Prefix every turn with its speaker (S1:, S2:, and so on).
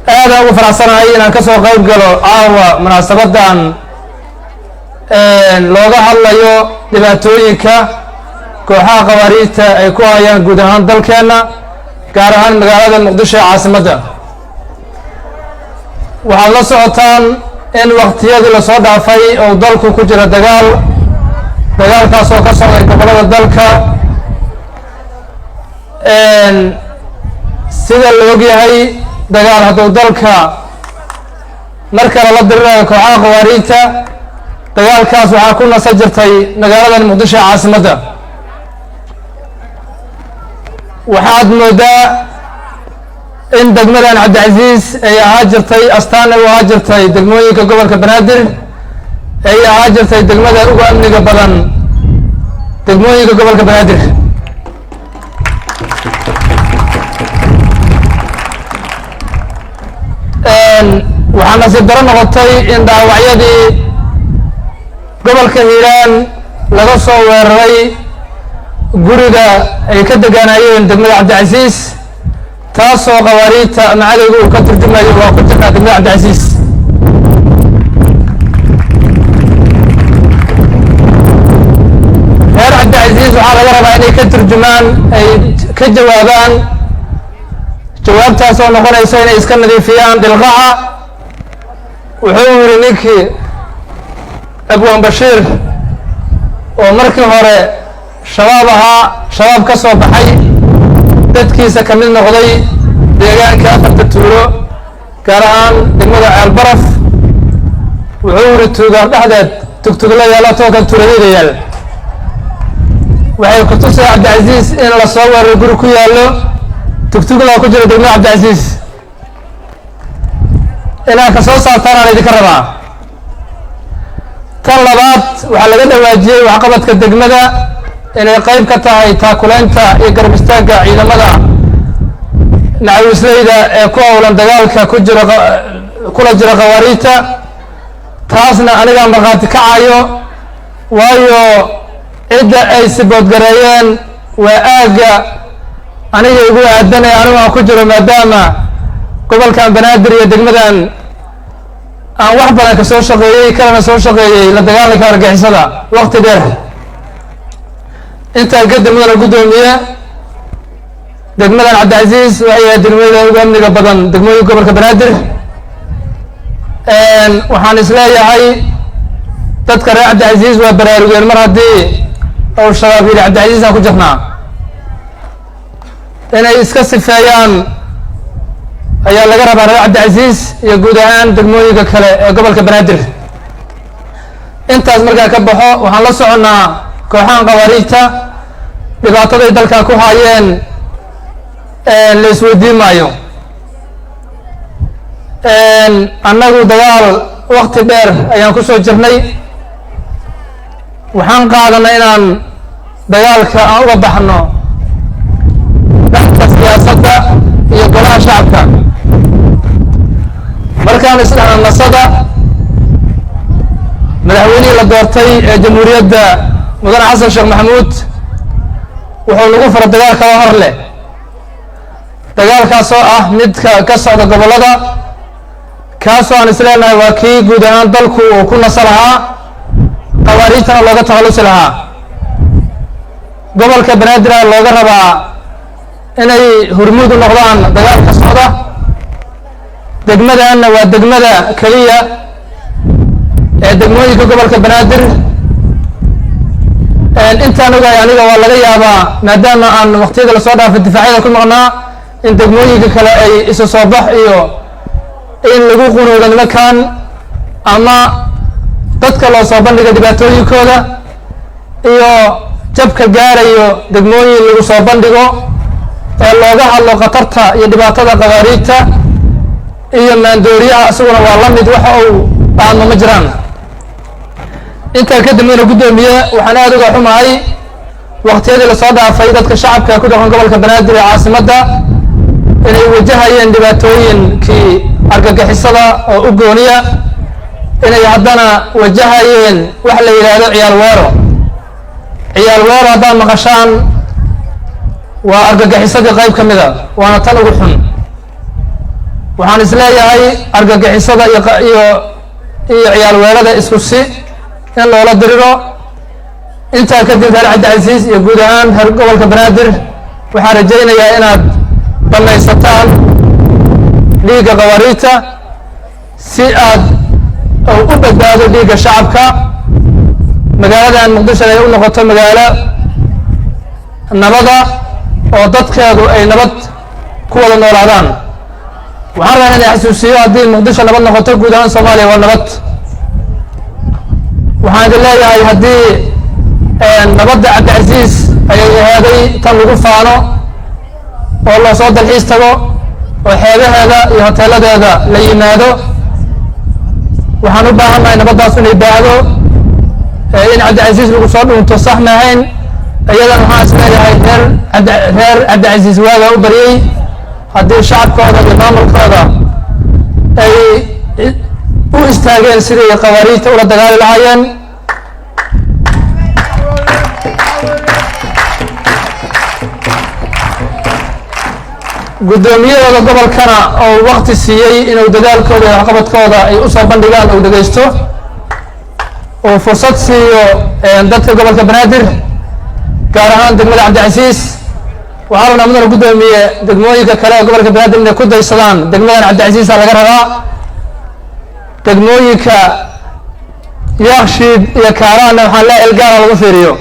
S1: aada ugu faraxsanahay inaan ka soo qayb galo caawa munaasabadan looga hadlayo dhibaatooyinka kooxaha qawaariijta ay ku hayaan guud ahaan dalkeena gaar ahaan magaalada muqdisho ee caasimadda. waxaad la socotaan in waqtiyadii lasoo dhaafay oo dalku ku jira dagaalkaas oo ka socday gobolada dalka sida la ogyahay dagaal hadduu dalka marka lala dirirayo kooxaha qawaariijta dagaalkaas waxaa ku nasa jirtay magaaladan muqdisho ee caasimadda. waxaad moodaa in degmadan cabdicasiis ay ahaa jirtay astaana u ahaa jirtay degmooyinka gobolka banaadir ay ahaa jirtay degmada ugu amniga badan degmooyinka gobolka banaadir. waxaa nasiib daro noqotay in dhaawacyadii gobolka hiiraan laga soo weeraray guriga ay ka degaanayeen degmada cabdicasiis taasoo qawaariijta macadaygu uu ka turjumayo waa ku jirnaa degmada cabdicasiis. reer cabdicasiis waxaa laga rabaa inay ka turjumaan ay ka jawaabaan jawaabtaas oo noqonaysa inay iska nadiifiyaan dhilqaca. wuxuu yidhi ninkii abwaan bashiir oo markii hore shabaab ahaa shabaab ka soo baxay dadkiisa ka mid noqday deegaanka afarta tuulo gaar ahaan degmada ceelbaraf wuxuu yidhi tuugaan dhexdeed tugtugla yaala tookan tuuladayda yaal. waxay ku tusay cabdicasiis in la soo weeraray guri ku yaallo tugtugla ku jira degmada cabdicasiis inaad ka soo saartaan aan idinka rabaa. tan labaad waxaa laga dhawaajiyey waxqabadka degmada inay qayb ka tahay taakulaynta iyo garab istaagga ciidamada macawisleyda ee ku howlan dagaalka kula jira qawaariijta. taasna anigaa markhaati kacayo waayo cidda ay siboodgareeyeen waa aagga aniga igu aadanaya anigu aan ku jiro maadaama gobolkan banaadir iyo degmadan aan wax badan ka soo shaqeeyey kalena soo shaqeeyey la dagaalanka argixisada waqti dheer. intaan kadib mudana guddoomiye degmadan cabdicasiis waxay ahayd degmada ugu amniga badan degmooyinka gobolka banaadir. waxaan isleeyahay dadka reer cabdicasiis waa baraarugeen mar haddii ou shabaab yidhi cabdicasiis aan ku jirnaa inay iska sifeeyaan ayaa laga rabaa reer cabdicasiis iyo guud ahaan degmooyinka kale ee gobolka banaadir. intaas markaa ka baxo waxaan la soconnaa kooxahan qawaariijta dhibaataday dalkan ku haayeen la isweydiin maayo. annagu dagaal wakti dheer ayaan ku soo jirnay waxaan qaadanay inaan dagaalka aan uga baxno dhanka siyaasadda iyo golaha shacabka. markaan isdhaxna nasada madaxweynihii la doortay ee jamhuuriyadda mudane xasan sheekh maxamuud wuxuu nagu fara dagaal kala hor leh dagaalkaasoo ah midka ka socda gobollada kaasoo aan isleenahay waa kii guud ahaan dalku uu ku nasa lahaa qawaariijtana looga takhallusi lahaa. gobolka banaadir looga rabaa inay hormuud u noqdaan dagaalka socda. degmadanna waa degmada keliya ee degmooyinka gobolka banaadir intaan ogahay aniga waa laga yaabaa maadaama aan waqtiyada lasoo dhaafay difaacyada ku maqnaa in degmooyinka kale ay isu soo bax iyo in lagu qunuudo nimankan ama dadka loo soo bandhiga dhibaatooyinkooda iyo jabka gaarayo degmooyin lagu soo bandhigo ee looga hadlo khatarta iyo dhibaatada qawaariijta iyo maandooriyaha isaguna waa la mid waxa uu dhaamo ma jiraan. intaa kadib mudane guddoomiye waxaan aada uga xumahay waqtiyadii lasoo dhaafay dadka shacabka ku dhaqan gobolka banaadir ee caasimadda inay wajahayeen dhibaatooyinkii argagixisada oo u gooniya inay haddana wajahayeen wax la yidhaahdo ciyaal weero. ciyaal weero haddaad maqashaan waa argagixisadii qayb ka mida waana tan ugu xun. waxaan isleeyahay argagixisada iyo ciyaal weerada isku si in loola diriro intaa kadib reer Cabdicasiis iyo guud ahaan reer gobolka Banaadir waxaan rajaynayaa inaad banaysataan dhiigga qawaariita si aad u badbaado dhiigga shacabka magaaladan Muqdisho ay u noqoto magaalo nabada oo dadkeedu ay nabad ku wada noolaadaan waxaan rabaa inaan xasuusiyo haddii Muqdisho nabad noqoto guud ahaan Soomaaliya waa nabad waxaan leeyahay haddii nabadda Cabdicasiis ay ahaaday tan lagu faano oo loo soo dalxiis tago oo xeebaheeda iyo hoteeladeeda la yimaado waxaan u baahannahay nabaddaas inay baahdo in Cabdicasiis lagu soo dhunto sax maahayn iyadan waxaan isleeyahay reer Cabdicasiis waaga u baryay haddii shacabkooda iyo maamulkooda ay u istaageen sidii qawaariita ula dagaali lahaayeen guddoomiyadooda gobolkana oo waqti siiyey inuu dadaalkooda iyo waxqabadkooda ay u soo bandhigaan oo dhageysto oo fursad siiyo dadka gobolka Banaadir gaar ahaan degmada Cabdicasiis waxaa rabnaa mudane guddoomiye degmooyinka kale ee gobolka Banaadir inay ku daysadaan degmadan Cabdicasiis laga rabaa degmooyinka Yaaqshiid iyo Kaaraan waxaan leeyahay ilgaar lagu fiiriyo